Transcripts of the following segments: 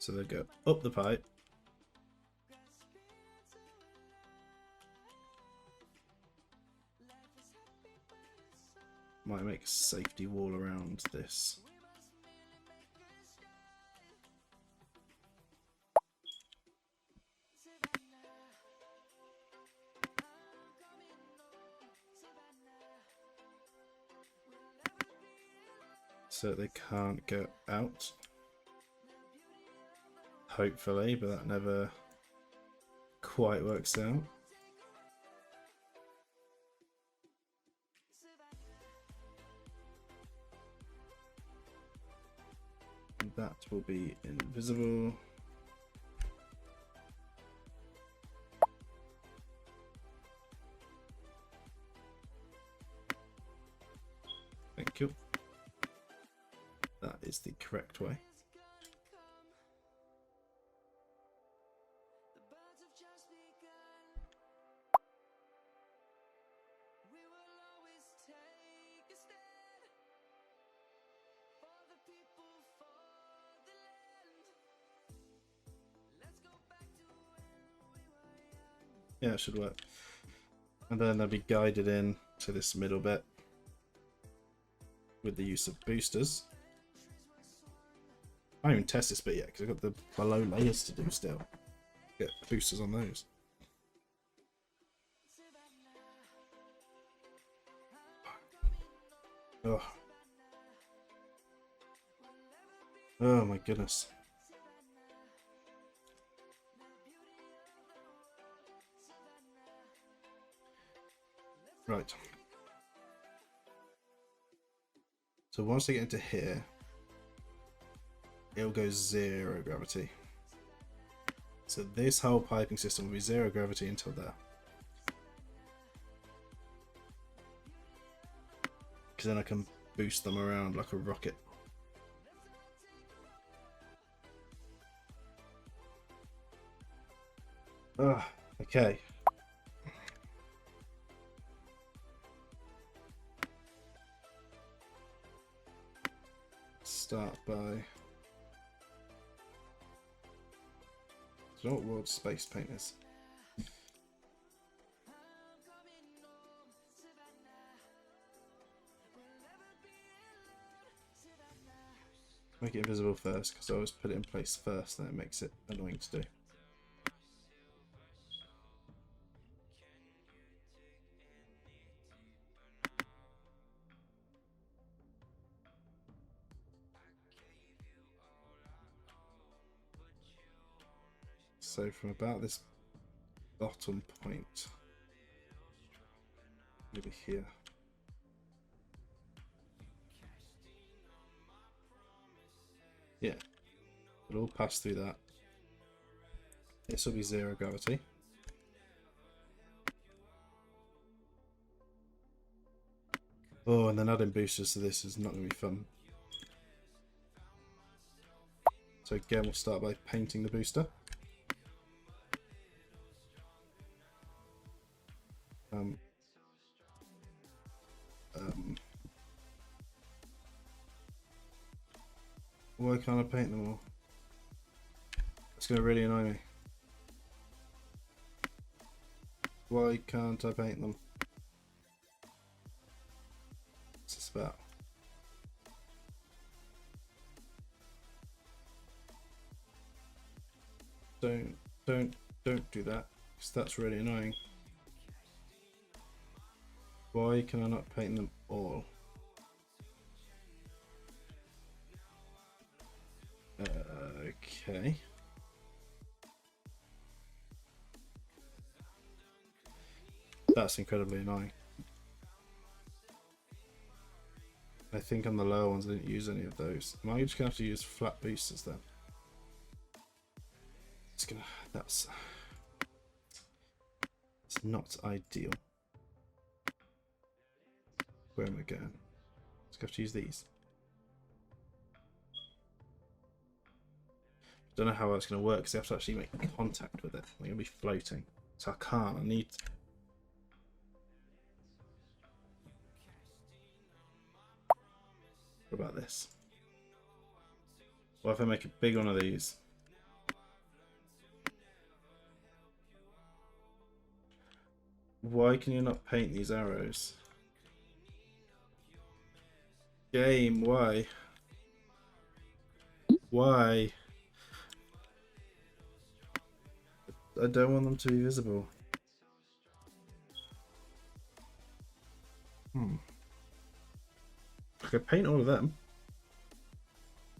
So they go up the pipe. Might make a safety wall around this. So they can't go out. Hopefully, but that never quite works out. And that will be invisible. Thank you. That is the correct way. Yeah, it should work. And then they'll be guided in to this middle bit with the use of boosters. I haven't even tested this bit yet because I've got the below layers to do still. Get boosters on those. Oh. Oh my goodness. Right. So once they get into here, it'll go 0 gravity. So this whole piping system will be 0 gravity until there. Because then I can boost them around like a rocket. Okay. Start by... Do you know what world space paint is? Make it invisible first, because I always put it in place first, then it makes it annoying to do. So from about this bottom point, maybe here. Yeah, it'll all pass through that. This will be 0 gravity. Oh, and then adding boosters to this is not going to be fun. So again, we'll start by painting the booster. Why can't I paint them all? It's going to really annoy me. Why can't I paint them? What's this about? Don't do that, because that's really annoying. Why can I not paint them all? Okay. That's incredibly annoying. I think on the lower ones I didn't use any of those. Am I just gonna have to use flat boosters then? It's not ideal. Where am I going? Just have to use these. Don't know how that's going to work because I have to actually make contact with it. I'm going to be floating, so I can't. I need. What about this? What if I make a big one of these Why can you not paint these arrows? Game, why? Why? I don't want them to be visible. I could paint all of them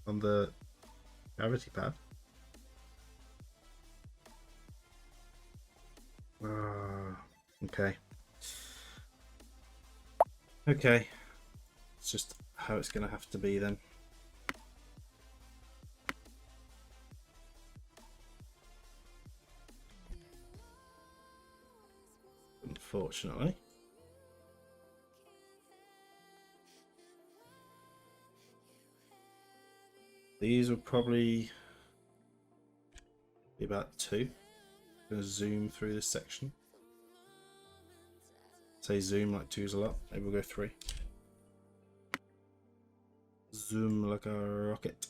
on the gravity pad. Okay. Okay. It's just how it's going to have to be then. Unfortunately. These will probably be about 2. I'm going to zoom through this section. Say zoom like 2's a lot. Maybe we'll go 3. Zoom like a rocket.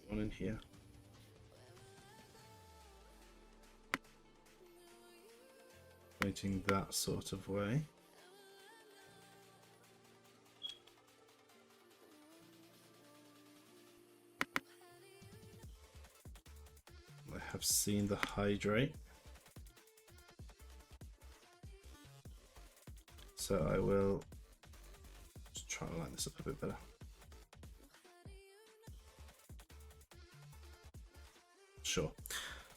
One in here. Pointing that sort of way. I have seen the hydrate. So I will just try to line this up a bit better. Sure.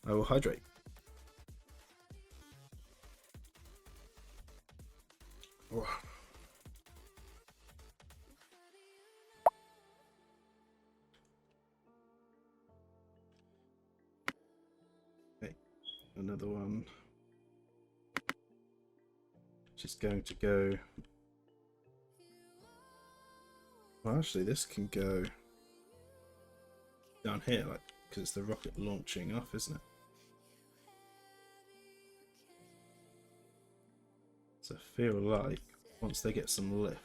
I will hydrate. Oh. Okay, another one. Just going to go. Well, actually, this can go down here, like, because it's the rocket launching off, isn't it? So I feel like once they get some lift,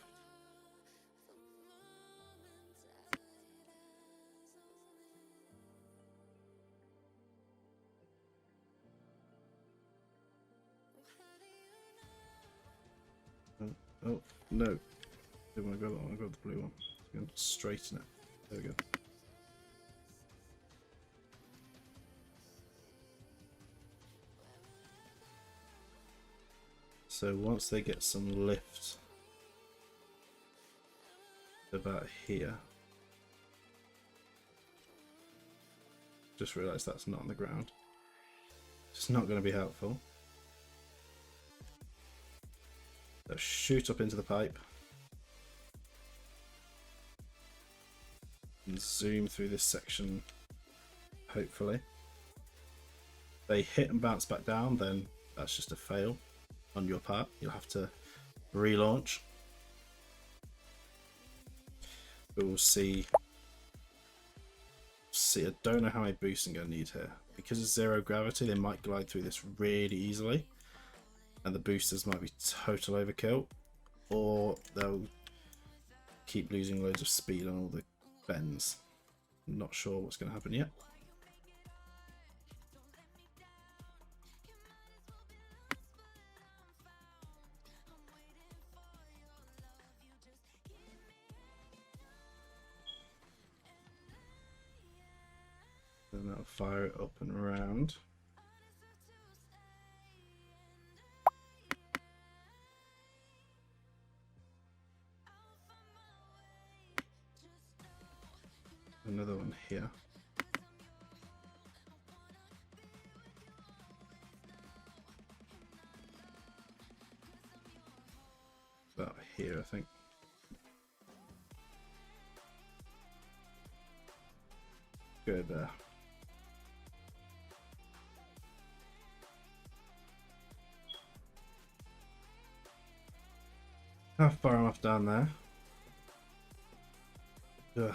oh no, didn't want to grab that one, I grabbed the blue one. I'm going to straighten it. There we go. So once they get some lift about here, just realised that's not on the ground. It's not going to be helpful. They'll shoot up into the pipe and zoom through this section, hopefully. If they hit and bounce back down, then that's just a fail on your part. You'll have to relaunch. But we'll see. I don't know how many boosts I'm going to need here. Because it's 0 gravity, they might glide through this really easily. And the boosters might be total overkill. Or they'll keep losing loads of speed on all the bends. I'm not sure what's going to happen yet. Then that'll fire it up and around. Another one here. About here, I think. Go there. How far am I down there? Ugh.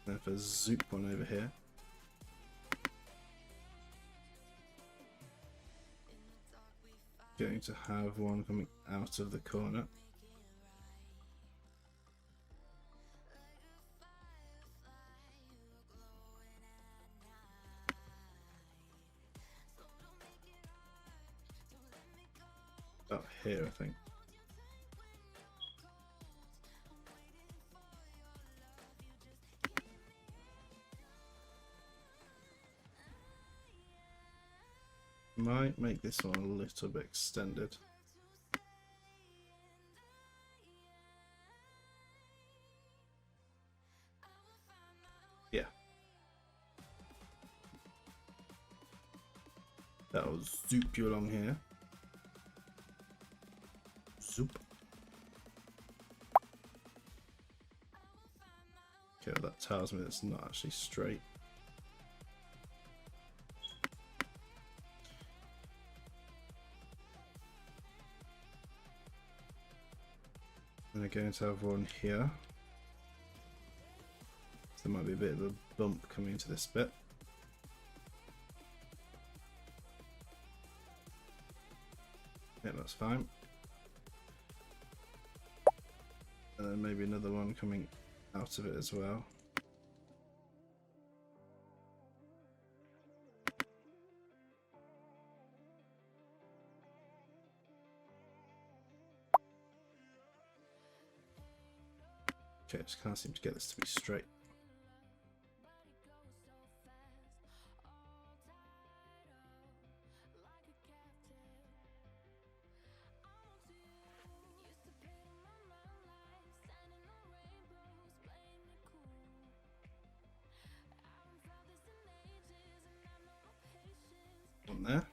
Then for zoop one over here. going to have one coming out of the corner. About here, I think. Might make this one a little bit extended. Yeah. That'll zoop you along here. Zoop. Okay, well, that tells me it's not actually straight. And I'm going to have one here. So there might be a bit of a bump coming into this bit. Yeah, that's fine. And then maybe another one coming out of it as well. Okay, I just can't seem to get this to be straight. One there.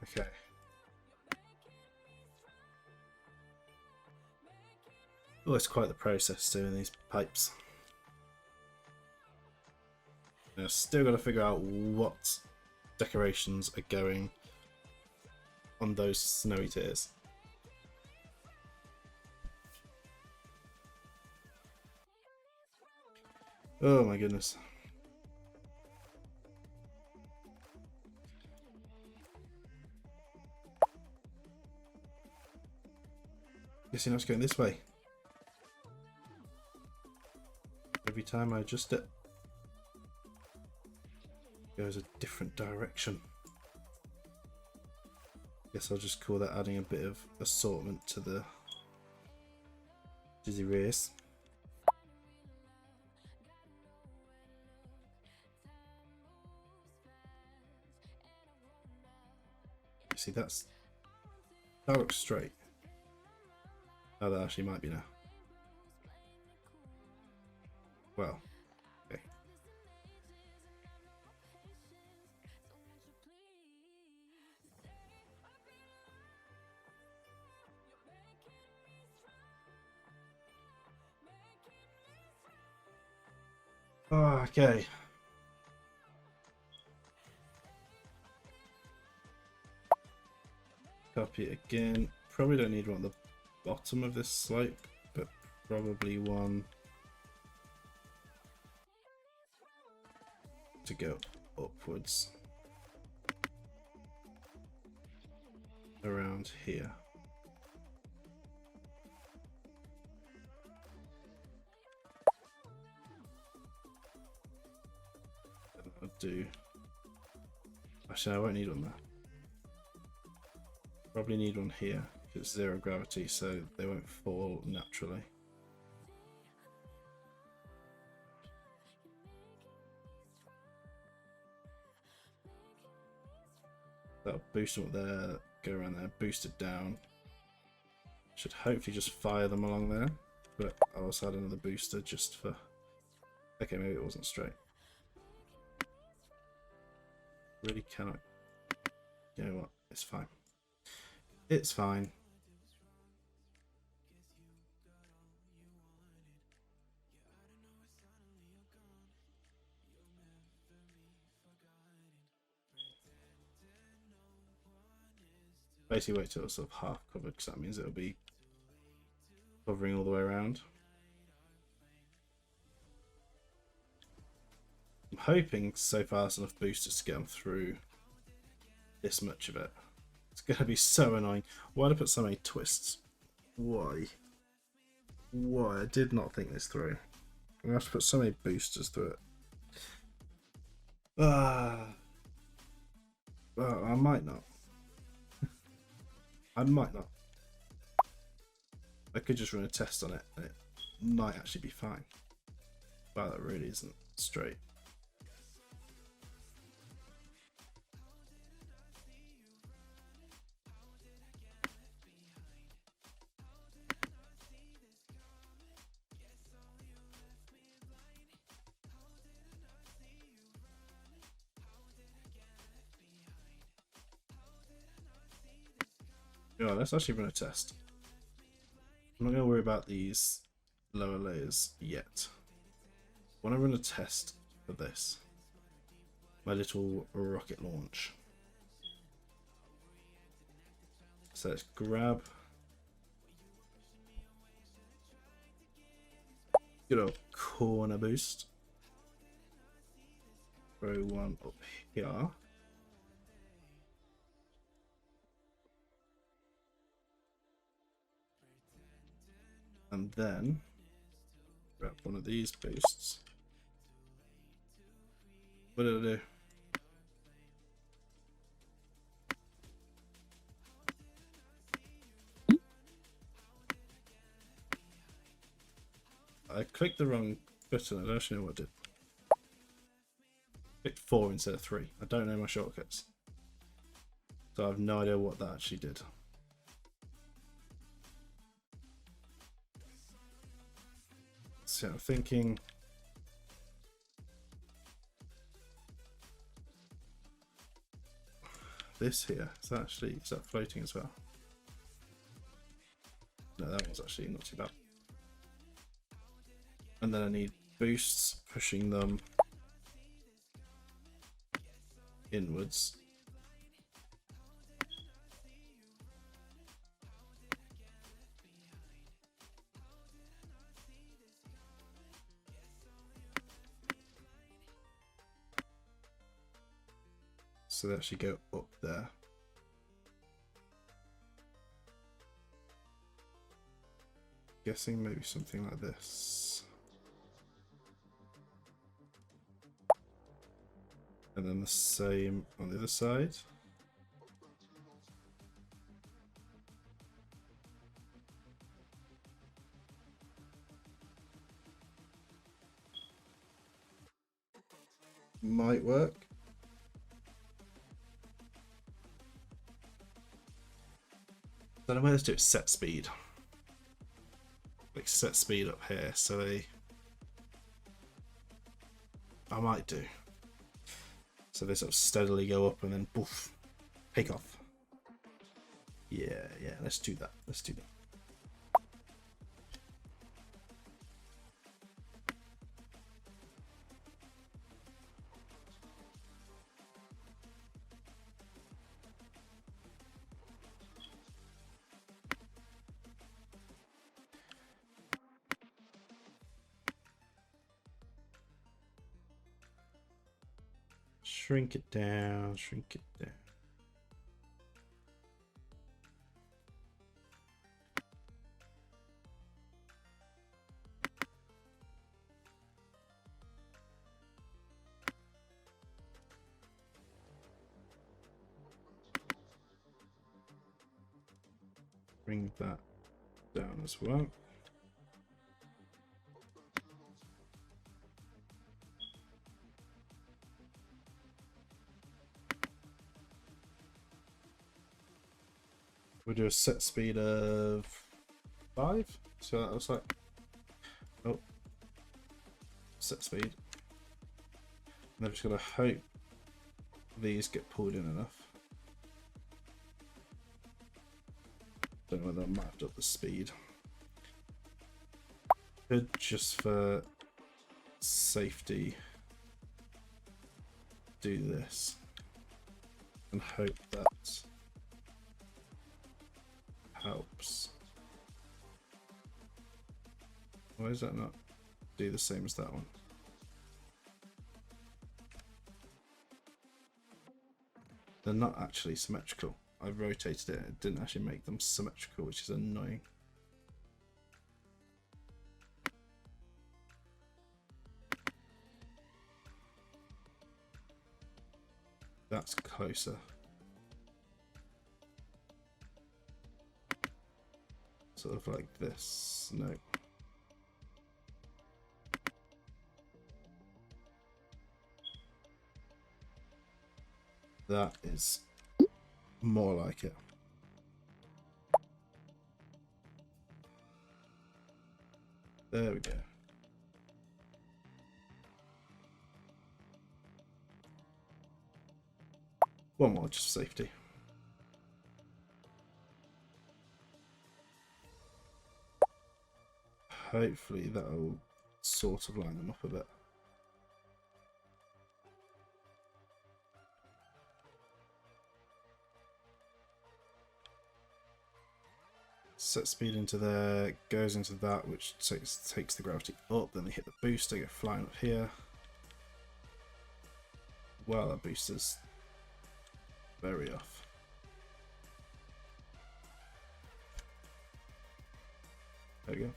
Okay. Oh, it's quite the process doing these pipes. Now, still got to figure out what decorations are going on those snowy tiers. Oh my goodness. Guess you're not going this way. Every time I adjust it, it goes a different direction. Guess I'll just call that adding a bit of assortment to the Dizzy Race. See, that looks straight. Oh, that actually might be now. Well, okay. Oh, okay. Copy it again. Probably don't need one at the bottom of this slope, but probably one to go upwards around here. I'll do. Actually, I won't need one there. Probably need one here because it's zero gravity, so they won't fall naturally. That'll boost them up there, go around there, boost it down. Should hopefully just fire them along there, but I'll also add another booster just for. Okay, maybe it wasn't straight. Really cannot. You know what? It's fine. It's fine. Basically wait till it's sort of half covered, because that means it'll be covering all the way around. I'm hoping so far there's enough boosters to get them through this much of it. It's going to be so annoying. Why did I put so many twists? Why? Why? I did not think this through. I'm going to have to put so many boosters through it. Well, I might not. I might not. I could just run a test on it and it might actually be fine. But that really isn't straight. Yeah, let's actually run a test. I'm not going to worry about these lower layers yet. When I run a test for this, my little rocket launch. So let's grab good old corner boost. Throw one up here. And then grab one of these boosts. What did I do? I clicked the wrong button. I don't actually know what I did. Clicked 4 instead of 3. I don't know my shortcuts. So I have no idea what that actually did. So I'm thinking this here is that floating as well? No, that one's actually not too bad. And then I need boosts pushing them inwards. So they actually go up there. Guessing maybe something like this. And then the same on the other side. Might work. Then I might just do it set speed. Like set speed up here, so I might do. So they sort of steadily go up and then poof, take off. Yeah, let's do that. Let's do that. Shrink it down, shrink it down. Bring that down as well. We'll do a set speed of 5. So that looks like. Oh, set speed. And I've just got to hope these get pulled in enough. Don't know whether I mapped up the speed. Could just for safety do this and hope that helps. Why does that not do the same as that one? They're not actually symmetrical. I rotated it, it didn't actually make them symmetrical, which is annoying. That's closer. Sort of like this. No. That is more like it. There we go. One more, just for safety. Hopefully that'll sort of line them up a bit. Set speed into there, goes into that, which takes the gravity up, then they hit the booster, go flying up here. Wow, that booster's very off. There we go.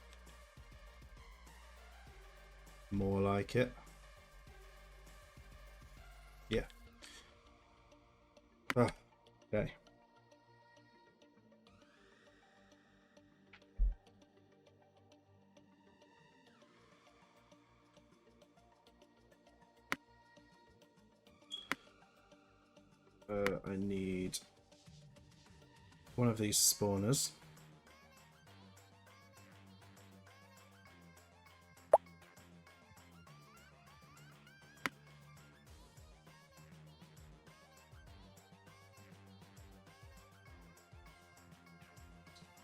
More like it. Yeah. Ah, okay. I need one of these spawners.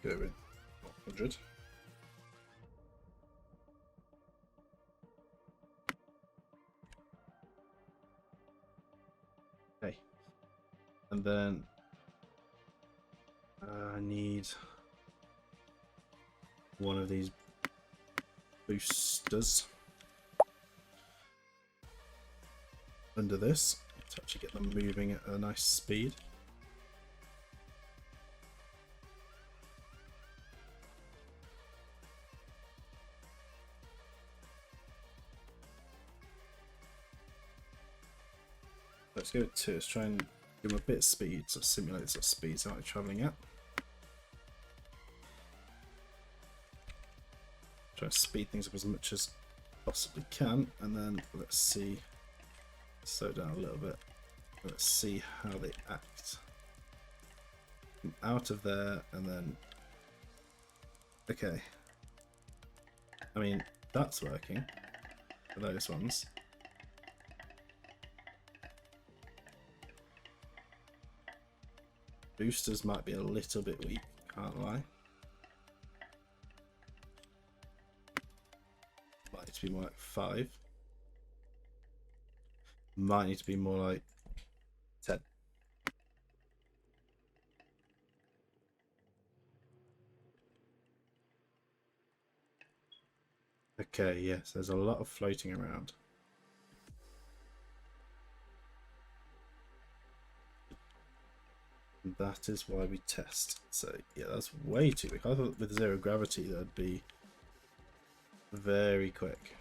Go with 100. Okay. And then I need one of these boosters under this to actually get them moving at a nice speed. Let's go with 2. Let's try and give them a bit of speed, so simulate the sort of speeds they're travelling at. Try to speed things up as much as possibly can, and then let's see, slow down a little bit. Let's see how they act. Out of there, and then okay. I mean, that's working for those ones. Boosters might be a little bit weak, can't lie. Might need to be more like 5. Might need to be more like 10. Okay, yes, there's a lot of floating around. And that is why we test. So yeah, that's way too quick. I thought with 0 gravity that'd be very quick.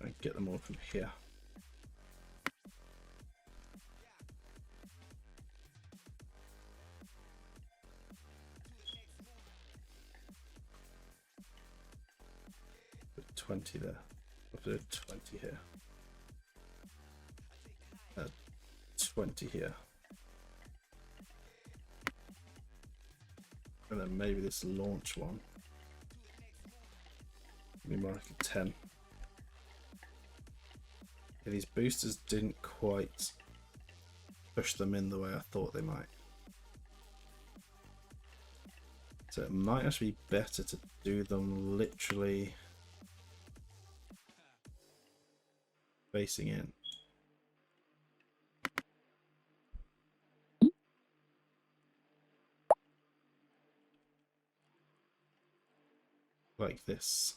I get them all from here. Put 20 there. I'll put 20 here. 20 here. And then maybe this launch one. Maybe more like a 10. Yeah, these boosters didn't quite push them in the way I thought they might. So it might actually be better to do them literally facing in. like this.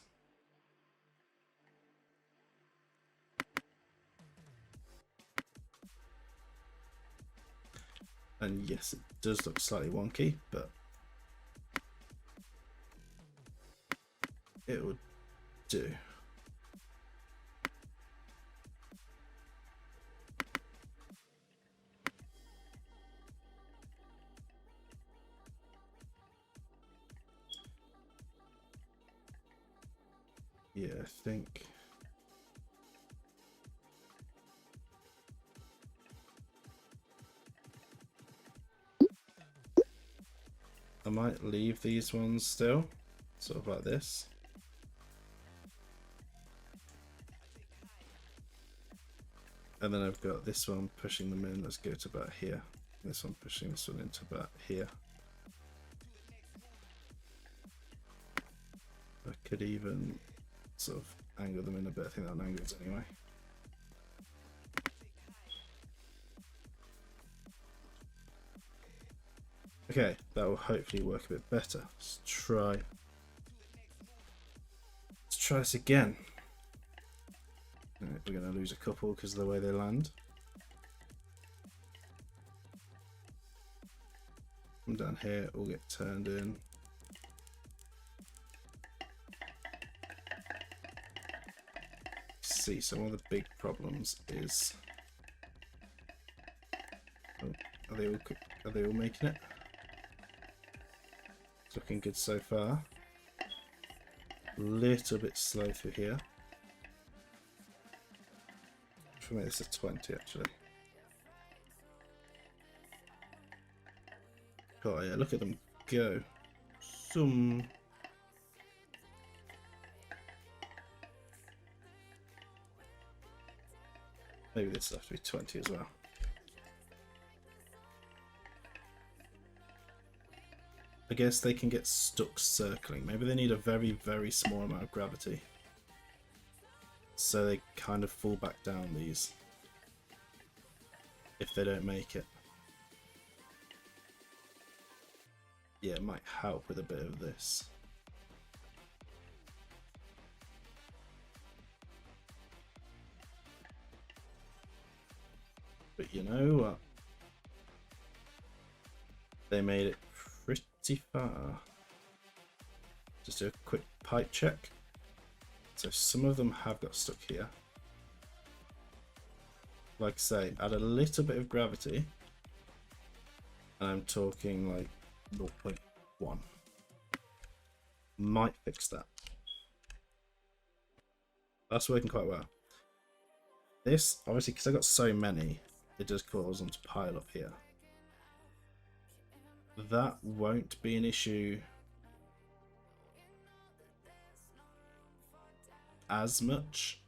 And yes, it does look slightly wonky, but it would do. Yeah, I think I might leave these ones still, sort of like this. And then I've got this one pushing them in. Let's go to about here. This one pushing this one into about here. I could even sort of angle them in a bit. I think that angles anyway. Okay, that will hopefully work a bit better. Let's try this again. Right, we're going to lose a couple because of the way they land. Come down here, all get turned in. See, so one of the big problems is, oh, are they all making it? It's looking good so far. A little bit slow through here. For me, this is 20 actually. Oh yeah, look at them go. Some. Maybe this will have to be 20 as well. I guess they can get stuck circling. Maybe they need a very, very small amount of gravity. So they kind of fall back down these if they don't make it. Yeah, it might help with a bit of this. But you know what? They made it pretty far. Just do a quick pipe check. So some of them have got stuck here. Like I say, add a little bit of gravity. And I'm talking like 0.1. Might fix that. That's working quite well. This, obviously, because I've got so many, it does cause them to pile up here. That won't be an issue as much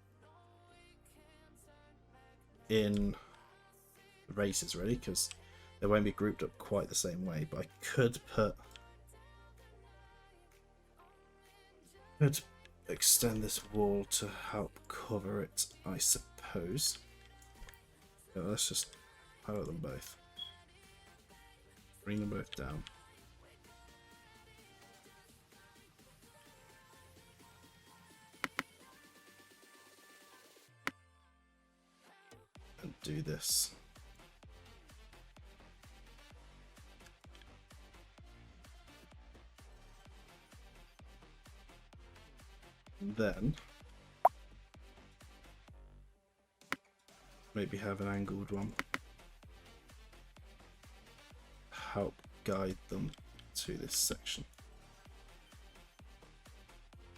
in races, really, because they won't be grouped up quite the same way. But I could extend this wall to help cover it, I suppose. Yeah, let's just power them both. Bring them both down. And do this. And then maybe have an angled one. Help guide them to this section.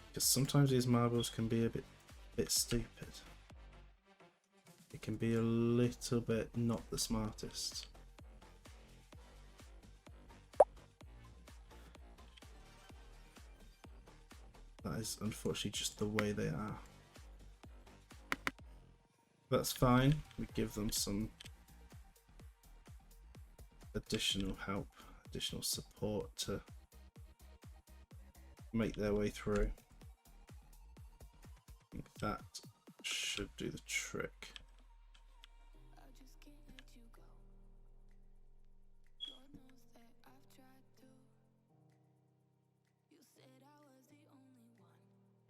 Because sometimes these marbles can be a bit stupid. It can be a little bit not the smartest. That is unfortunately just the way they are. That's fine. We give them some additional help, additional support to make their way through. I think that should do the trick.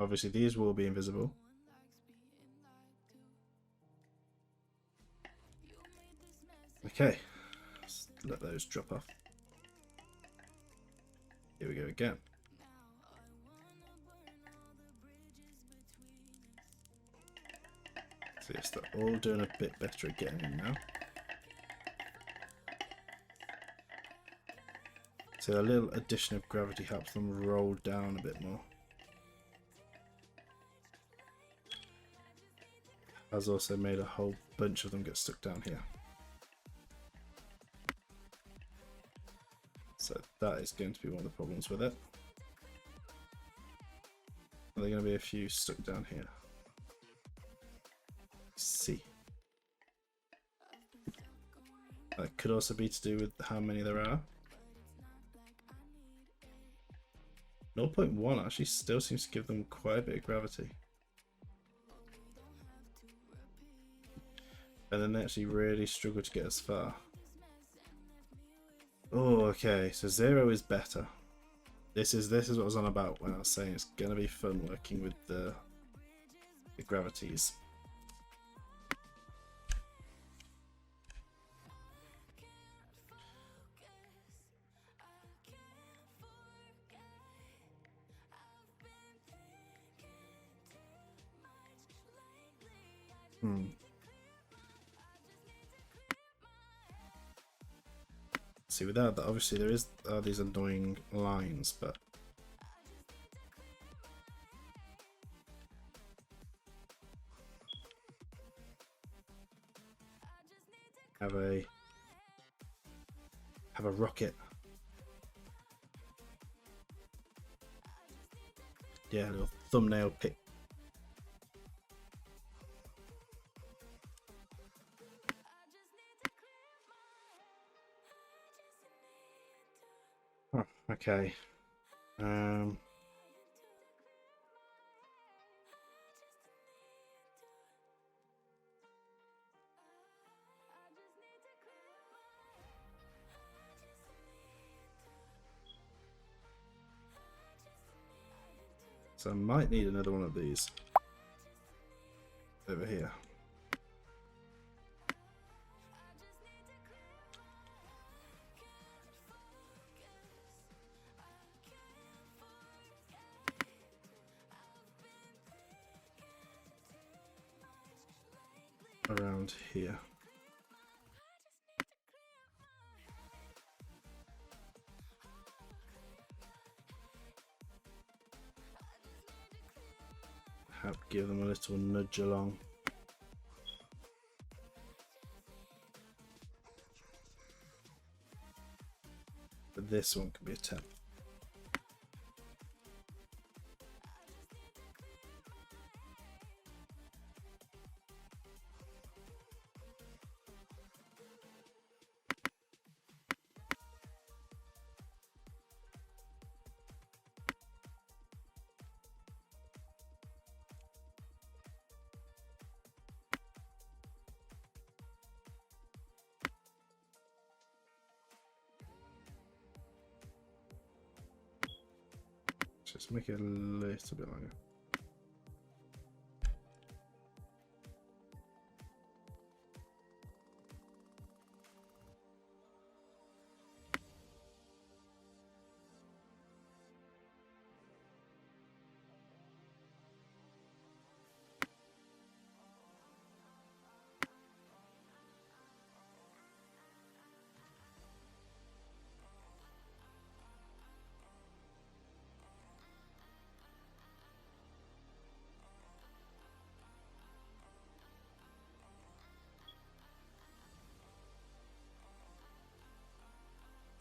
Obviously, these will be invisible. Okay, let's let those drop off. Here we go again. So yes, they're all doing a bit better at getting in now. So a little addition of gravity helps them roll down a bit more. Has also made a whole bunch of them get stuck down here. So that is going to be one of the problems with it. Are there going to be a few stuck down here? See. That could also be to do with how many there are. 0.1 actually still seems to give them quite a bit of gravity. And then they actually really struggle to get as far. Oh, okay, so 0 is better. This is what I was on about when I was saying it's gonna be fun working with the gravities. See, without that, obviously there are these annoying lines, but have a rocket. Yeah, a little thumbnail pic. Oh, okay. So I might need another one of these over here. Around here. Help give them a little nudge along. But this one could be a 10. Just make it a little bit longer.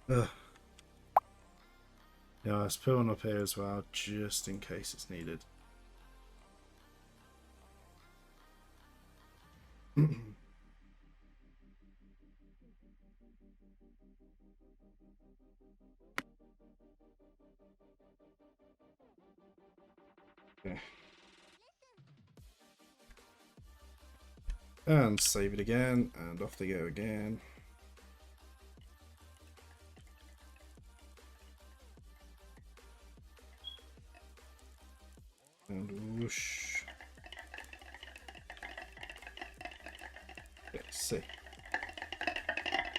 Ugh. Yeah, let's put one up here as well, just in case it's needed. Okay. And save it again, and off they go again. and whoosh. Let's see.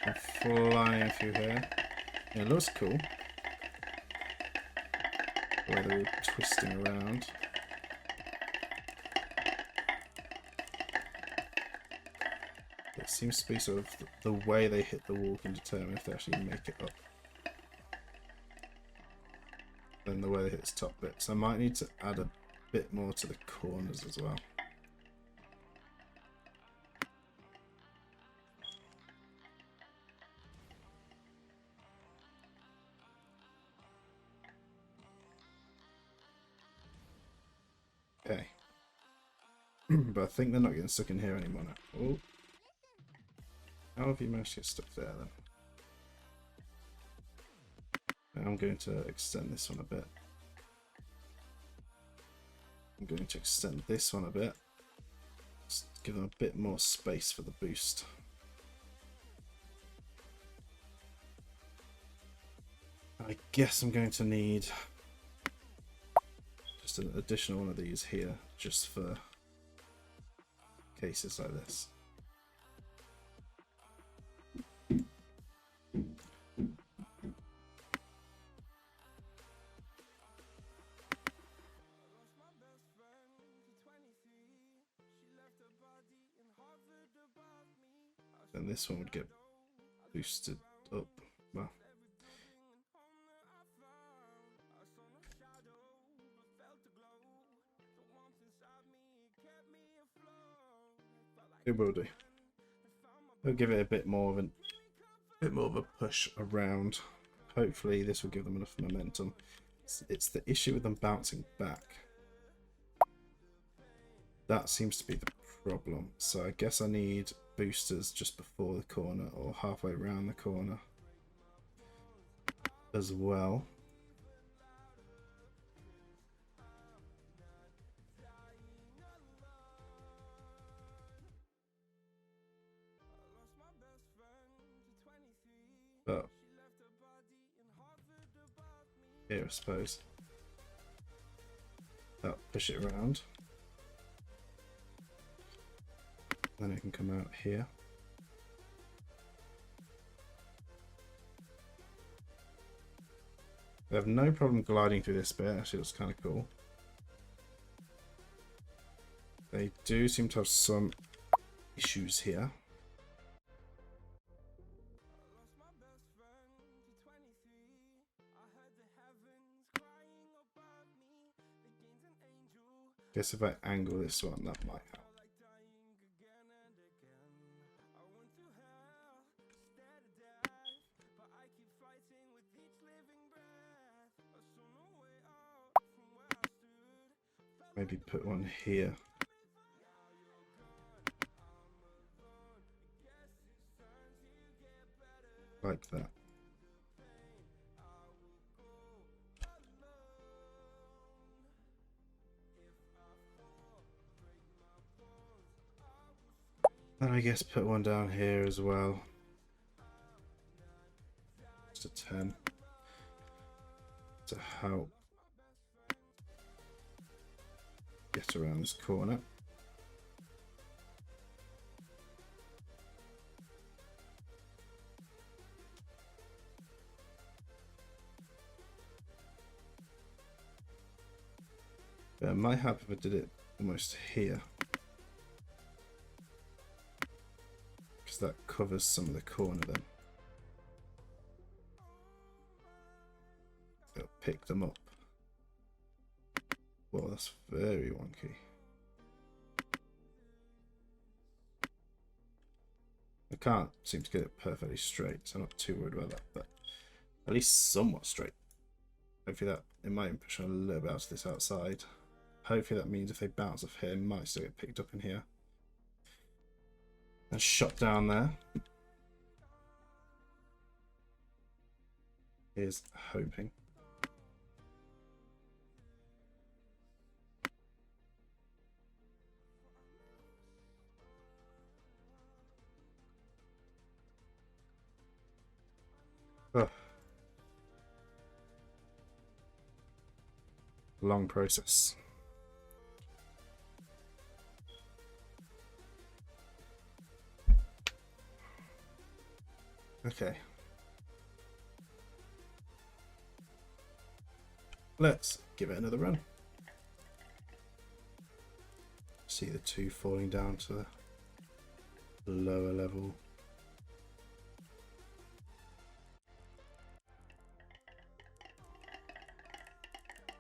I'm flying through here. It looks cool. The way they're all twisting around. It seems to be sort of the way they hit the wall can determine if they actually make it up. Then the way they hit this top bit. So I might need to add a bit more to the corners as well. Okay. But I think they're not getting stuck in here anymore now. Oh. How have you managed to get stuck there then? I'm going to extend this one a bit. I'm going to extend this one a bit. Just give them a bit more space for the boost. I guess I'm going to need just an additional one of these here, just for cases like this. And this one would get boosted up. Well, it will do. We'll give it a bit more of a push around. Hopefully this will give them enough momentum. It's the issue with them bouncing back. That seems to be the problem. So I guess I need boosters just before the corner or halfway around the corner as well. But here, I suppose. That'll push it around. Then it can come out here. They have no problem gliding through this bit. Actually, looks kind of cool. They do seem to have some issues here. Guess if I angle this one, that might help. Maybe put one here. Like that. And I guess put one down here as well. Just a 10 to help get around this corner. But it might help if I did it almost here, because that covers some of the corner then. It'll pick them up. Well, that's very wonky. I can't seem to get it perfectly straight, so I'm not too worried about that, but at least somewhat straight. Hopefully that, it might push a little bit out of this outside. Hopefully that means if they bounce off here, it might still get picked up in here. And shot down there. Here's hoping. Oh. Long process. Okay. Let's give it another run. See the two falling down to the lower level.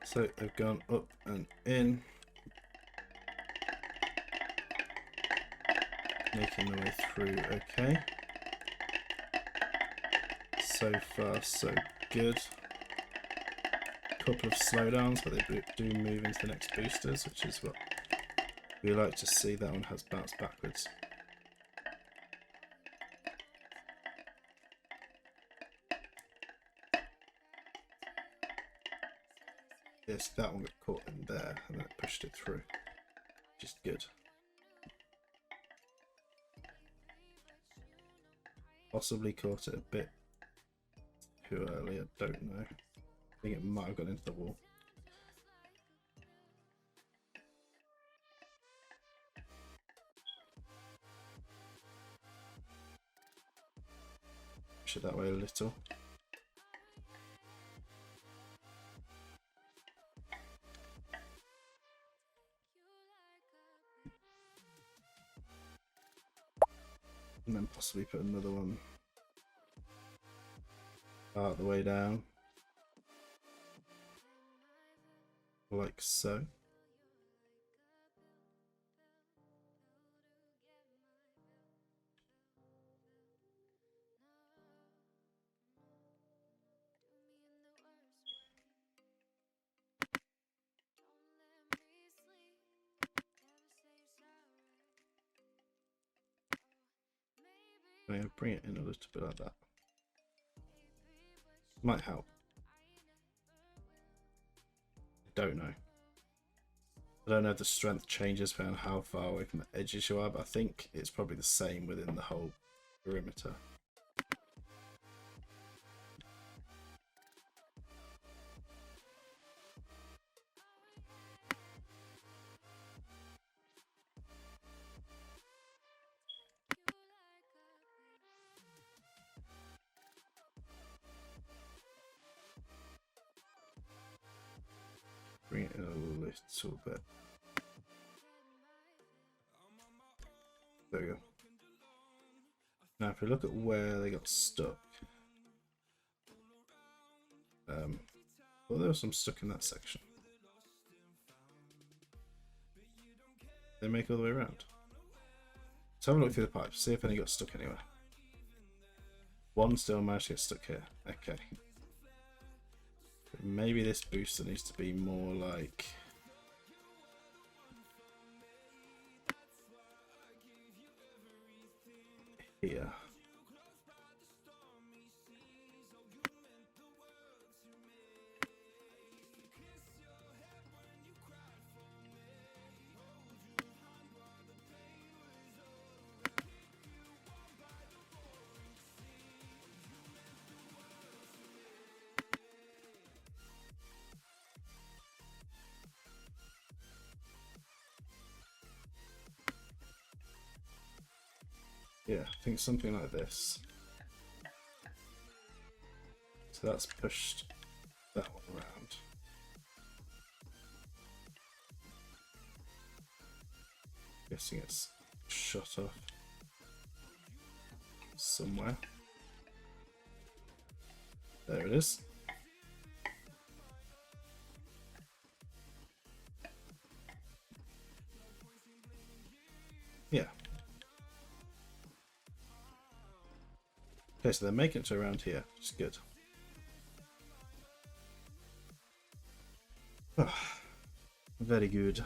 So they've gone up and in, making their way through okay. So far so good. Couple of slowdowns, but they do move into the next boosters, which is what we like to see. That one has bounced backwards. Yes, that one got caught in there and then pushed it through, which is good. Possibly caught it a bit too early, I don't know. I think it might have gone into the wall. Push it that way a little. And then possibly put another one part the way down. Like so. I'm going to bring it in a little bit like that. Might help. I don't know. I don't know if the strength changes depending on how far away from the edges you are, but I think it's probably the same within the whole perimeter. Bring it in a little bit. There we go. Now if we look at where they got stuck, well, there was some stuck in that section. They make all the way around. Let's have a look through the pipes, see if any got stuck anywhere. One still managed to get stuck here. Okay. But maybe this booster needs to be more like here. Yeah, I think something like this. So that's pushed that one around. Guessing it's shut off somewhere. There it is. Yeah. Okay, so they're making it to around here, which is good. Oh, very good.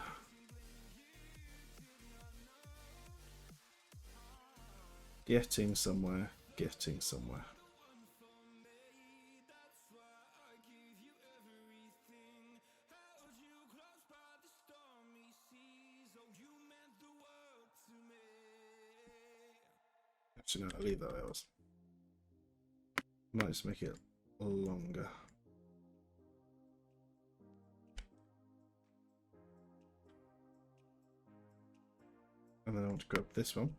Getting somewhere, getting somewhere. Actually, no, I'll leave that way. I was. Might just make it longer. And then I want to grab this one.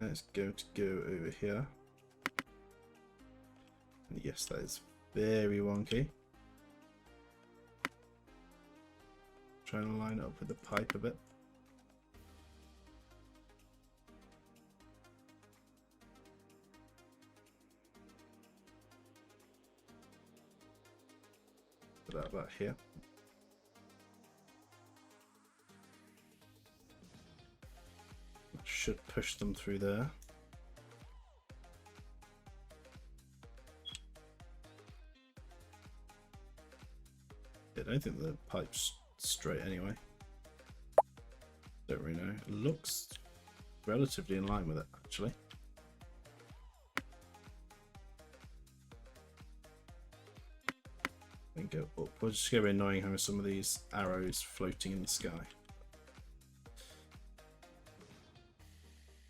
It's going to go over here. And yes, that is very wonky. Trying to line it up with the pipe a bit. Put that about here. Should push them through there. I don't think the pipe's straight anyway. Don't really know. It looks relatively in line with it, actually. And go up. We're just going to be annoying having some of these arrows floating in the sky.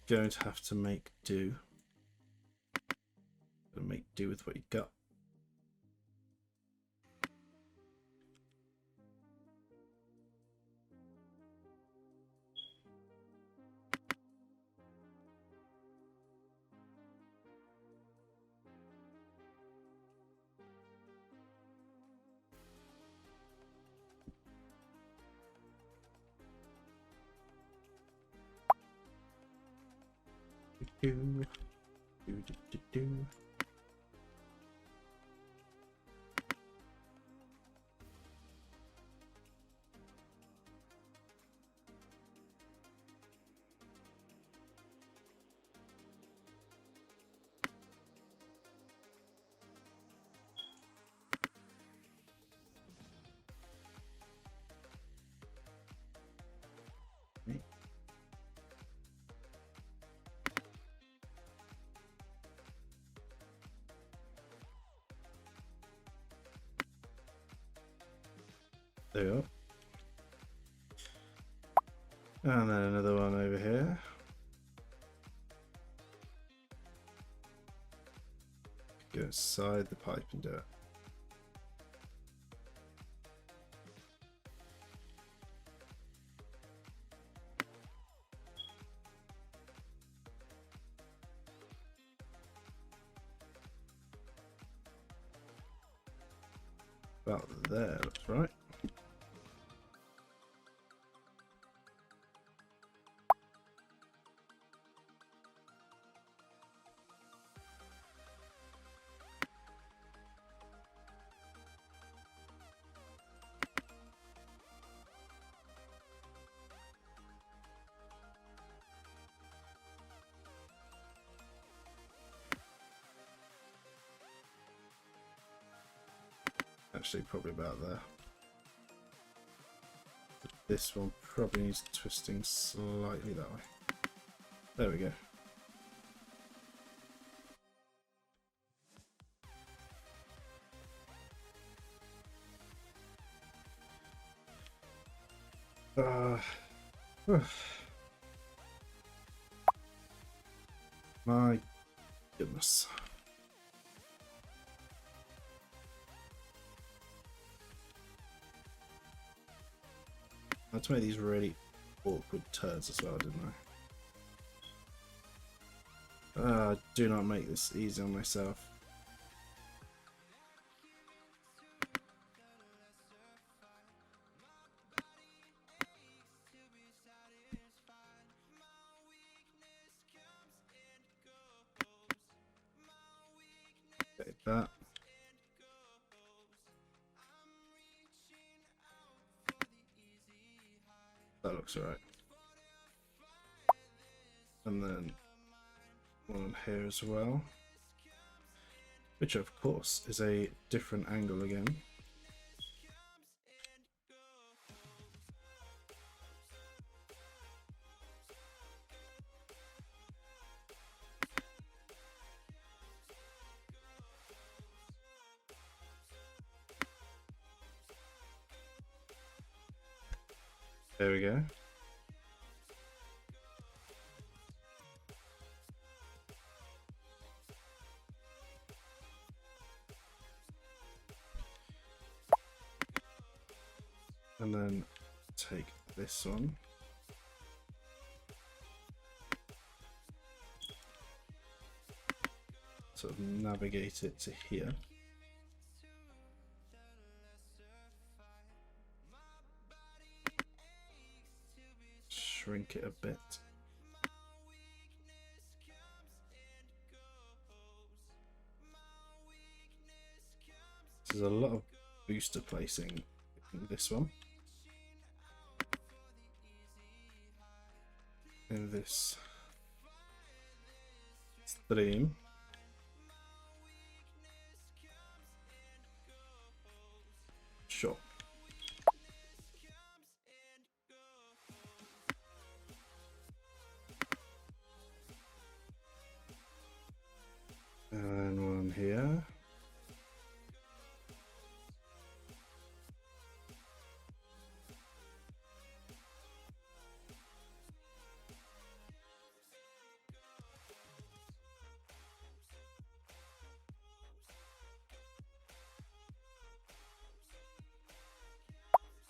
Going to have to make do. Make do with what you got. Do. There we go. And then another one over here. Go inside the pipe and do it. About there, looks right. Actually, probably about there. But this one probably needs twisting slightly that way. There we go. My goodness. I had to make these really awkward turns as well, didn't I? Do not make this easy on myself. Okay, that. That looks alright. And then one here as well, which of course is a different angle again. There we go. And then take this one. sort of navigate it to here. Shrink it a bit. There's a lot of booster placing in this one. In this stream. Sure. And one here.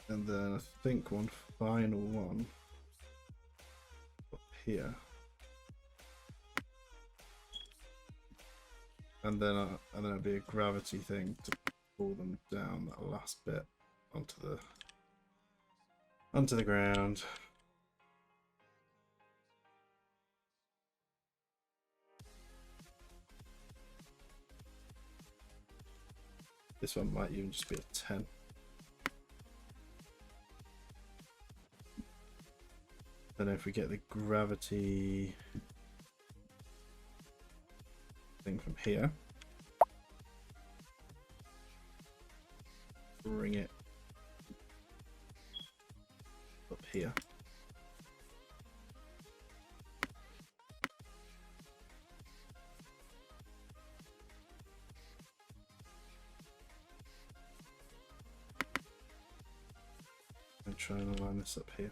And then I think one final one up here. And then it'll be a gravity thing to pull them down that last bit onto the ground. This one might even just be a 10. And if we get the gravity thing from here, bring it up here. And try and align this up here.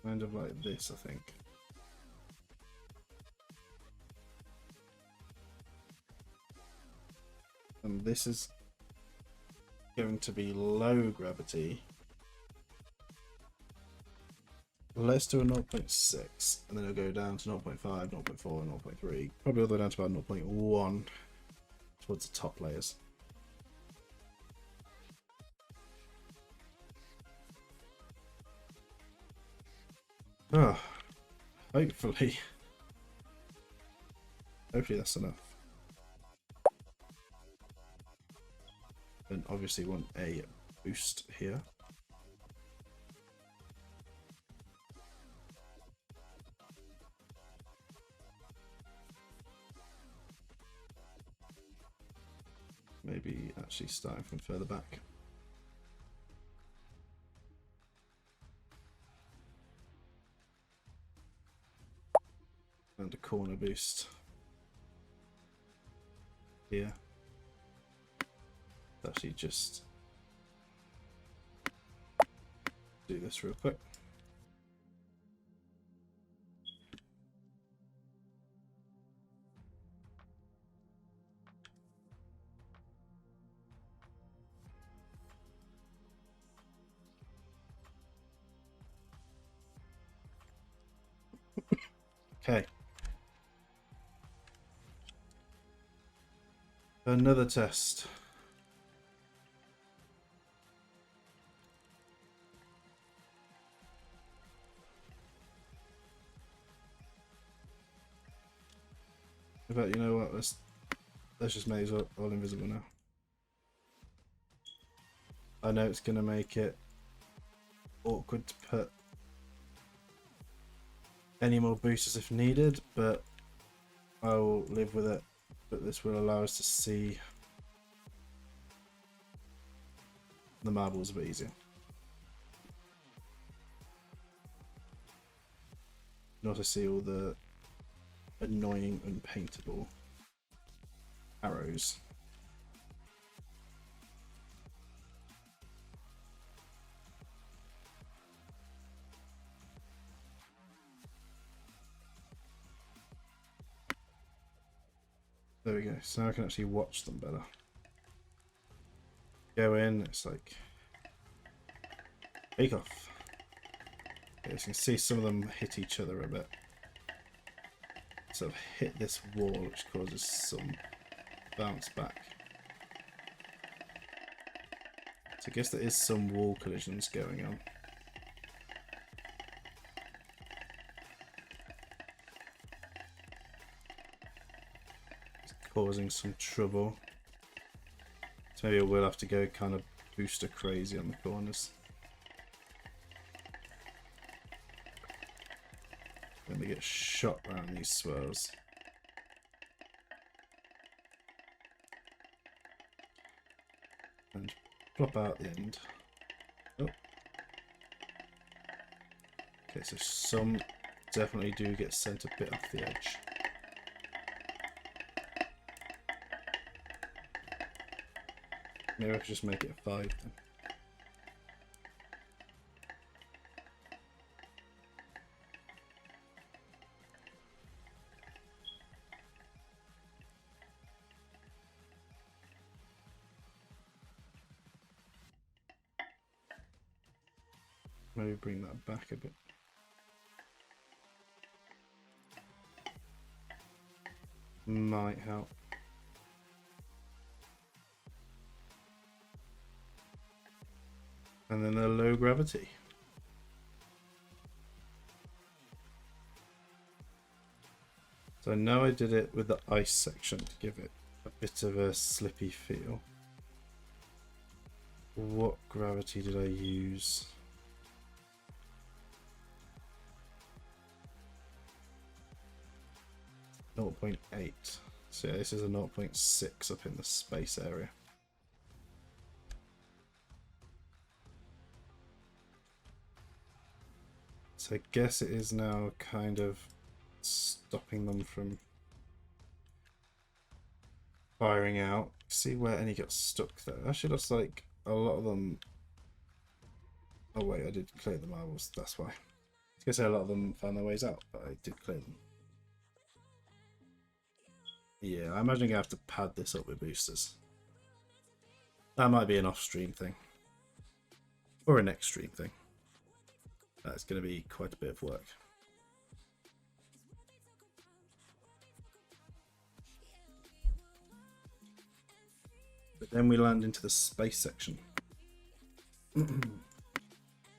Kind of like this, I think. And this is going to be low gravity. Let's do a 0.6 and then it'll go down to 0.5, 0.4, 0.3, probably all the way down to about 0.1 towards the top layers. Oh, hopefully that's enough. And obviously want a boost here. Maybe actually starting from further back. And a corner boost here. Actually just do this real quick. Okay. Another test. But you know what? Let's just make it all invisible now. I know it's gonna make it awkward to put any more boosters if needed, but I'll live with it. But this will allow us to see the marbles a bit easier. Not to see all the annoying unpaintable arrows. There we go. So now I can actually watch them better. Go in, it's like bake off. Okay, so you can see some of them hit each other a bit. Sort of hit this wall, which causes some bounce back. So I guess there is some wall collisions going on. It's causing some trouble. So maybe I will have to go kind of booster crazy on the corners. Then they get shot around these swirls. And plop out the end. Oh. Okay, so some definitely do get sent a bit off the edge. Maybe I could just make it a 5 then. Maybe bring that back a bit. Might help. And then the low gravity. So I know I did it with the ice section to give it a bit of a slippy feel. What gravity did I use? .8. So yeah, this is a 0.6 up in the space area. So I guess it is now kind of stopping them from firing out. See where any got stuck there. Actually looks like a lot of them... Oh wait, I did clear the marbles, that's why. I was gonna say a lot of them found their ways out, but I did clear them. Yeah, I imagine I have to pad this up with boosters. That might be an off-stream thing. Or a next stream thing. That's going to be quite a bit of work. But then we land into the space section.